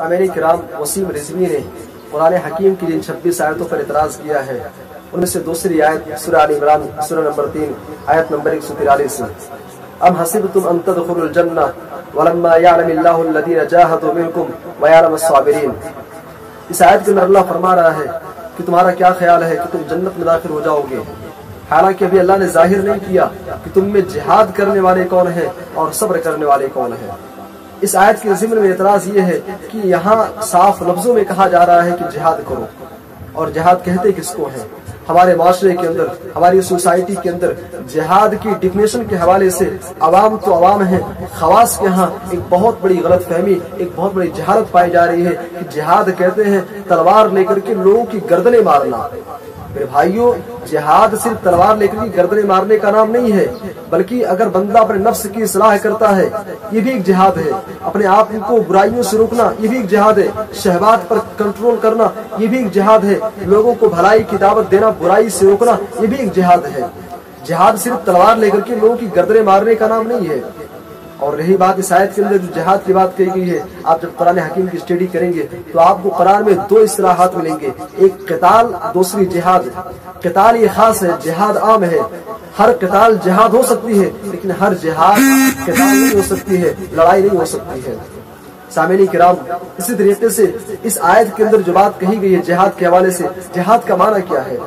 سامعین کرام، وسیم رضوی نے قرآن حکیم کی جن 26 آیتوں پر اعتراض کیا ہے ان میں سے دوسری آیت سورہ آل عمران سورہ نمبر 3 آیت نمبر 143 ام حسبتم ان تدخلوا الجنہ ولما يعلم اللہ الذین جاہدوا منکم ويعلم الصابرین۔ اس آیت کے اندر اللہ فرما رہا ہے کہ تمہارا کیا خیال ہے کہ تم جنت میں داخل ہو جاؤ گے، حالانکہ ابھی اللہ نے ظاہر نہیں کیا کہ تم میں جہاد کرنے والے کون ہیں اور صبر کرنے والے کون ہیں۔ اس آیت کے ضمن میں اعتراض یہ ہے کہ یہاں صاف لفظوں میں کہا جا رہا ہے کہ جہاد کرو، اور جہاد کہتے کس کو ہیں؟ ہمارے معاشرے کے اندر، ہماری سوسائٹی کے اندر جہاد کی ڈیفینیشن کے حوالے سے عوام تو عوام ہیں، خواص کے ہاں ایک بہت بڑی غلط فہمی، ایک بہت بڑی جہالت پائی جا رہی ہے کہ جہاد کہتے ہیں تلوار لے کر کے لوگوں کی گردنیں مارنا۔ میرے بھائیوں، جہاد صرف تلوار لے کر کے گردنیں مارنے کا نام نہیں ہے، بلکہ اگر بندہ اپنے نفس کی اصلاح کرتا ہے یہ بھی ایک جہاد ہے، اپنے آپ کو برائیوں سے روکنا یہ بھی ایک جہاد ہے، شہوات پر کنٹرول کرنا یہ بھی ایک جہاد ہے، لوگوں کو بھلائی کی دعوت دینا، برائی سے روکنا یہ بھی ایک جہاد ہے۔ جہاد صرف تلوار لے کر کے لوگوں کی گردنیں مارنے کا نام نہیں ہے۔ اور رہی بات اس آیت کے اندر جو جہاد کی بات کہی گئی ہے، آپ جب قرآن حکیم کی اسٹڈی کریں گے تو آپ کو قرآن میں دو اصطلاحات ملیں گے، ایک قتال، دوسری جہاد۔ قتال یہ خاص ہے، جہاد عام ہے۔ ہر قتال جہاد ہو سکتی ہے لیکن ہر جہاد قتال نہیں ہو سکتی ہے، لڑائی نہیں ہو سکتی ہے۔ سامعین کرام، اسی طریقے سے اس آیت کے اندر جو بات کہی گئی ہے جہاد کے حوالے سے، جہاد کا معنی کیا ہے؟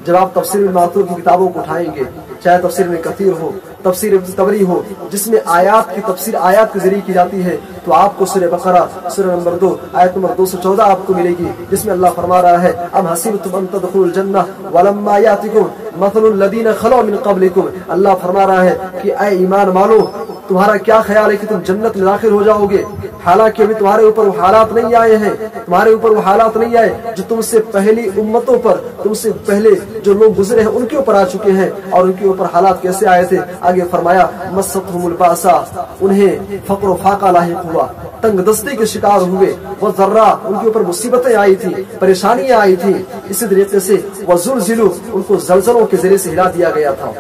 جب آپ تفسیر الماتور کی کتابوں کو اٹھائیں گے، چاہے تفسیر ابن کثیر ہو، تفسیر ابن طبری ہو، جس میں آیات کی تفسیر آیات کے ذریعے کی جاتی ہے، تو آپ کو سورہ بقرہ سورہ نمبر 2 آیت نمبر 214 آپ کو ملے گی، جس میں اللہ فرما رہا ہے ام حسبتم ان تدخلوا الجنہ ولما یاتکم مثل الذین خلوا من قبلکم۔ اللہ فرما رہا ہے کہ اے ایمان والو، تمہارا کیا خیال ہے کہ تم جنت میں داخل ہو جاؤ گے، حالانکہ ابھی تمہارے اوپر وہ حالات نہیں آئے ہیں، تمہارے اوپر وہ حالات نہیں آئے جو تم سے پہلی امتوں پر، تم سے پہلے جو لوگ گزرے ہیں ان کے اوپر آ چکے ہیں۔ اور ان کے اوپر حالات کیسے آئے تھے؟ آگے فرمایا مستہم الباسا، انہیں فقر و فاقہ لاحق ہوا، تنگ دستی کے شکار ہوئے، وہ ذرہ، ان کے اوپر مصیبتیں آئی تھی، پریشانیاں آئی تھی، اسی طریقے سے وزلزلوا، ان کو زلزلوں کے ذریعے سے ہلا دیا گیا تھا۔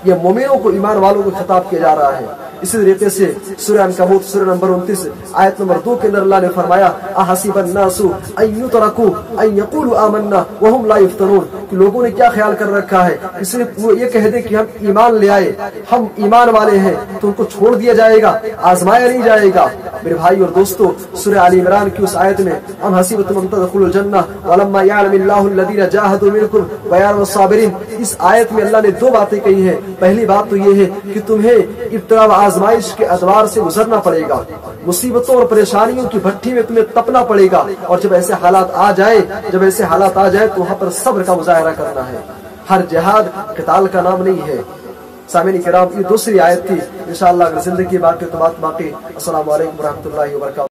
یہ مومنوں کو، ایمان والوں کو خطاب کیا جا رہا ہے۔ اسی طریقے سے سورہ عنکبوت سورہ نمبر 29 آیت نمبر 2 کے اندر اللہ نے فرمایا احسب الناس ان یترکوا ان یقولوا آمنا وهم لا یفتنون، کہ لوگوں نے کیا خیال کر رکھا ہے کہ صرف وہ یہ کہہ دیں کہ ہم ایمان لے آئے، ہم ایمان والے ہیں، تو ان کو چھوڑ دیا جائے گا، آزمایا نہیں جائے گا۔ میرے بھائی اور دوستو، سورہ آل عمران کی اس آیت میں ام حسبتم ان تدخلوا الجنہ ولما يعلم اللہ الذین جاہدوا منکم ويعلم الصابرین، اس آیت میں اللہ نے دو باتیں کہی ہیں۔ پہلی بات تو یہ ہے کہ تمہیں ابتلا و آزمائش کے ادوار سے گزرنا پڑے گا، مصیبتوں اور پریشانیوں کی بھٹی میں تمہیں تپنا پڑے گا، اور جب ایسے حالات آ جائے تو وہاں پر صبر کا مظاہرہ کرنا ہے۔ ہر جہاد قتال کا نام نہیں ہے۔ سامعین کرام، یہ دوسری آیت تھی، انشاءاللہ اگر زندگی باقی تو بات باقی۔ السلام علیکم ورحمۃ اللہ وبرکاتہ۔